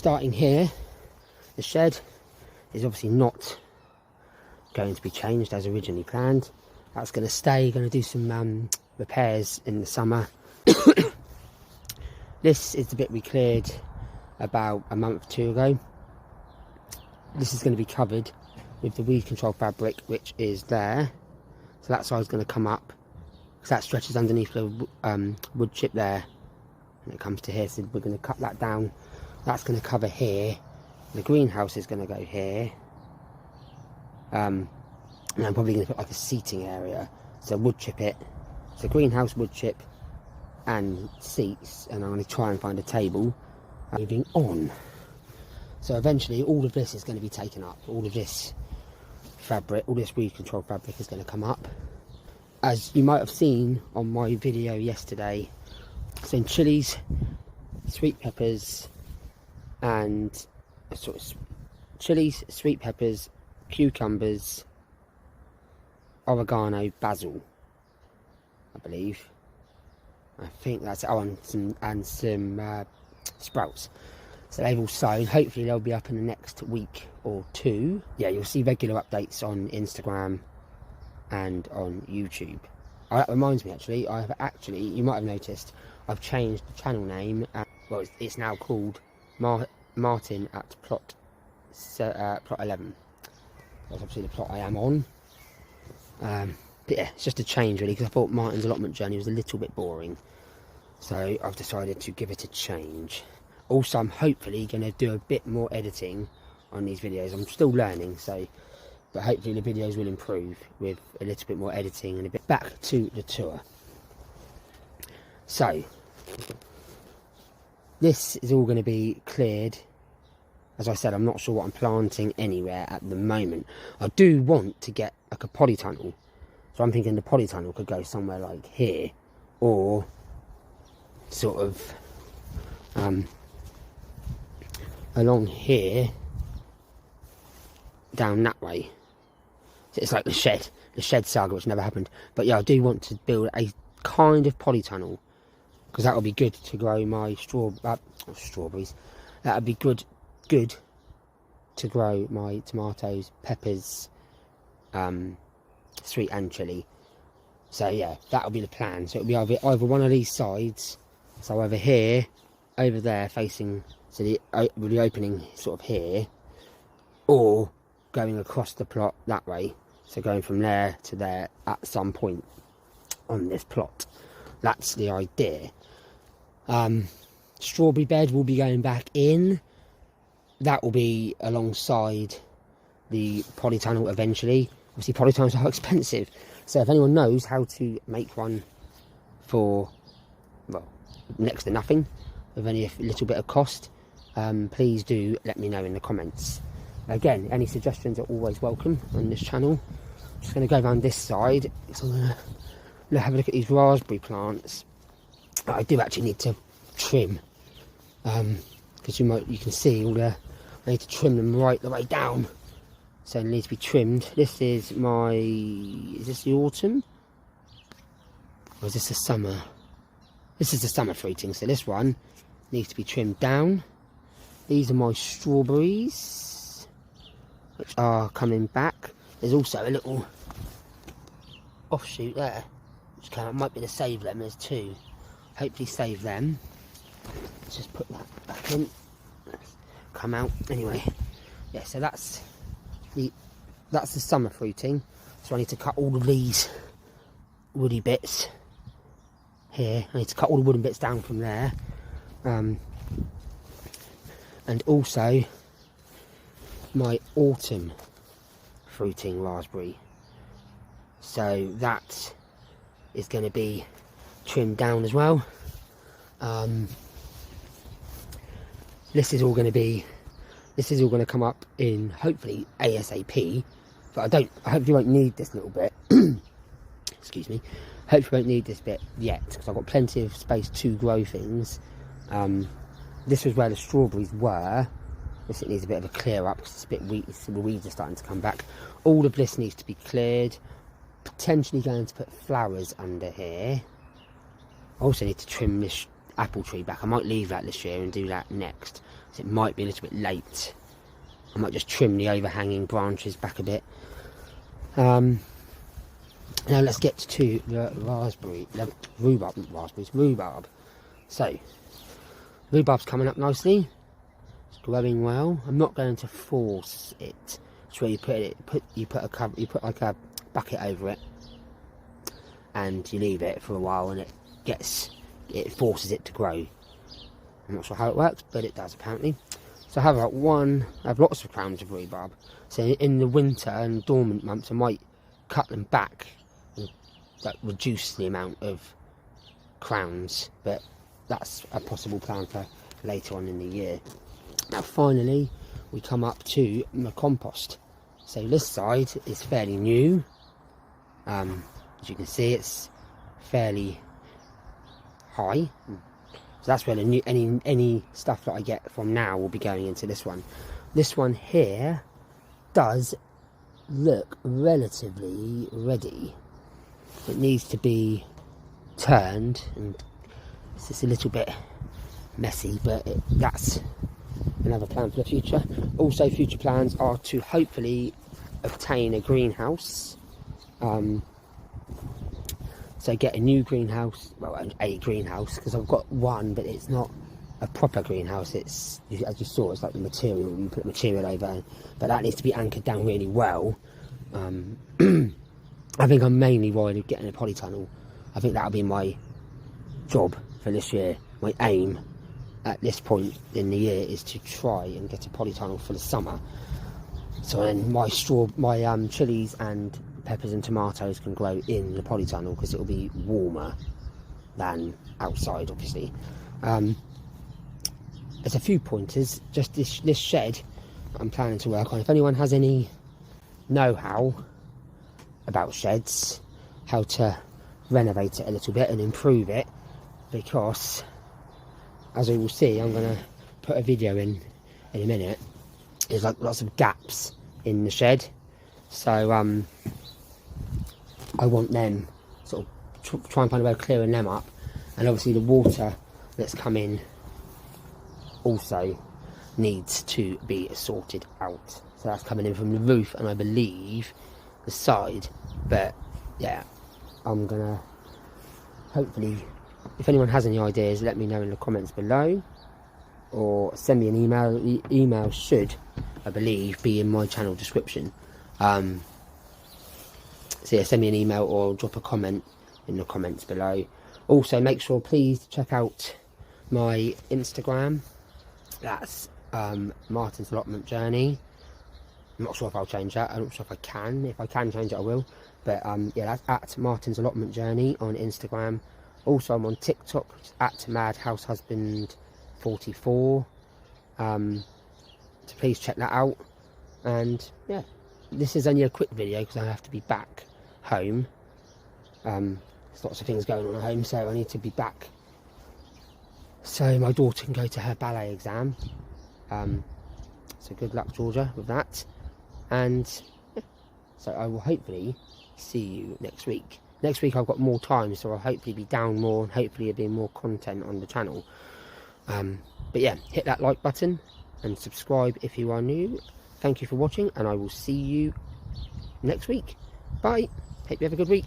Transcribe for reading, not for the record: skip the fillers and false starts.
starting here, the shed is obviously not going to be changed as originally planned. That's going to stay, going to do some repairs in the summer. This is the bit we cleared about a month or two ago. This is going to be covered with the weed control fabric, which is there. So that side's going to come up, because that stretches underneath the wood chip there, and it comes to here. So we're going to cut that down. That's going to cover here. The greenhouse is going to go here. And I'm probably going to put like a seating area. So wood chip it. So greenhouse, wood chip, and seats. And I'm going to try and find a table. Moving on. So eventually all of this is going to be taken up. All of this fabric, all this weed control fabric is going to come up. As you might have seen on my video yesterday, some chilies, sweet peppers, and chilies, sweet peppers, cucumbers, oregano, basil, I believe. I think that's it. Oh, and some sprouts. So they've all sown. Hopefully they'll be up in the next week or two. Yeah, you'll see regular updates on Instagram and on YouTube. Oh, that reminds me, actually, you might have noticed, I've changed the channel name. Well, it's now called Martin at plot 11. That's obviously the plot I am on. But yeah, it's just a change really, because I thought Martin's allotment journey was a little bit boring. So I've decided to give it a change. Also, I'm hopefully going to do a bit more editing on these videos. I'm still learning, but hopefully the videos will improve with a little bit more editing and a bit. Back to the tour. So, this is all going to be cleared. As I said, I'm not sure what I'm planting anywhere at the moment. I do want to get like a polytunnel. So I'm thinking the polytunnel could go somewhere like here, or sort of along here, down that way. It's like the shed saga, which never happened. But yeah, I do want to build a kind of polytunnel, because that will be good to grow my strawberries. That would be good to grow my tomatoes, peppers, sweet and chili. So yeah, that'll be the plan. So it'll be either one of these sides, so over here, over there, facing, so the opening sort of here, or going across the plot that way, so going from there to there at some point on this plot. That's the idea. Strawberry bed will be going back in. That will be alongside the polytunnel eventually. Obviously polytunnels are expensive, so if anyone knows how to make one for, well, next to nothing, with only a little bit of cost, please do let me know in the comments. Again, any suggestions are always welcome on this channel. I'm just going to go around this side, so I'm going to have a look at these raspberry plants. I do actually need to trim, because you can see all the, I need to trim them right the way down, so it needs to be trimmed. This is is this the autumn, or is this the summer? This is the summer fruiting, so this one needs to be trimmed down. These are my strawberries, which are coming back. There's also a little offshoot there, which might be to save them. There's two. Hopefully save them. Let's just put that back in. Come out anyway. Yeah, so that's the summer fruiting. So I need to cut all of these woody bits here. I need to cut all the wooden bits down from there. And also my autumn fruiting raspberry. So that is going to be trimmed down as well. This is all going to come up in hopefully ASAP, but I hopefully won't need this little bit. Excuse me. Hopefully won't need this bit yet, because I've got plenty of space to grow things. This was where the strawberries were. This needs a bit of a clear up, because it's a bit the weeds are starting to come back. All of this needs to be cleared. Potentially going to put flowers under here. I also need to trim this apple tree back. I might leave that this year and do that next, so it might be a little bit late. I might just trim the overhanging branches back a bit. Now let's get to the rhubarb. So rhubarb's coming up nicely. It's growing well. I'm not going to force it. It's where you put like a bucket over it, and you leave it for a while, and it forces it to grow. I'm not sure how it works, but it does apparently. So I have lots of crowns of rhubarb. So in the winter and dormant months, I might cut them back and reduce the amount of crowns, but that's a possible plan for later on in the year. Now finally we come up to my compost. So this side is fairly new. As you can see, it's fairly high. So that's where any stuff that I get from now will be going into this one. This one here does look relatively ready. It needs to be turned, and it's just a little bit messy, but that's another plan for the future. Also, future plans are to hopefully obtain a greenhouse. So get a new greenhouse, well, a greenhouse, because I've got one, but it's not a proper greenhouse. It's, as you saw, it's like the material, you put material over, but that needs to be anchored down really well. I think I'm mainly worried of getting a polytunnel. I think that'll be my job for this year. My aim at this point in the year is to try and get a polytunnel for the summer. So then my chilies and peppers and tomatoes can grow in the polytunnel, because it will be warmer than outside, obviously. There's a few pointers. Just this shed I'm planning to work on. If anyone has any know-how about sheds, how to renovate it a little bit and improve it, because as we will see, I'm going to put a video in a minute. There's like lots of gaps in the shed, so I want them sort of try and find a way of clearing them up. And obviously the water that's come in also needs to be sorted out. So that's coming in from the roof and I believe the side. But yeah, I'm gonna hopefully, if anyone has any ideas, let me know in the comments below, or send me an email. The email should, I believe, be in my channel description. So yeah, send me an email or drop a comment in the comments below. Also, make sure, please, check out my Instagram. That's martynsallotmentjourney. I'm not sure if I'll change that. I'm not sure if I can. If I can change it, I will. But yeah, that's at martynsallotmentjourney on Instagram. Also, I'm on TikTok, which is at madhousehusband44. So please check that out. And yeah, this is only a quick video because I have to be back home. There's lots of things going on at home, so I need to be back so my daughter can go to her ballet exam. So good luck, Georgia, with that. And yeah, so I will hopefully see you next week. Next week I've got more time, so I'll hopefully be down more and hopefully there'll be more content on the channel. But yeah, hit that like button and subscribe if you are new. Thank you for watching, and I will see you next week. Bye. Hope you have a good week.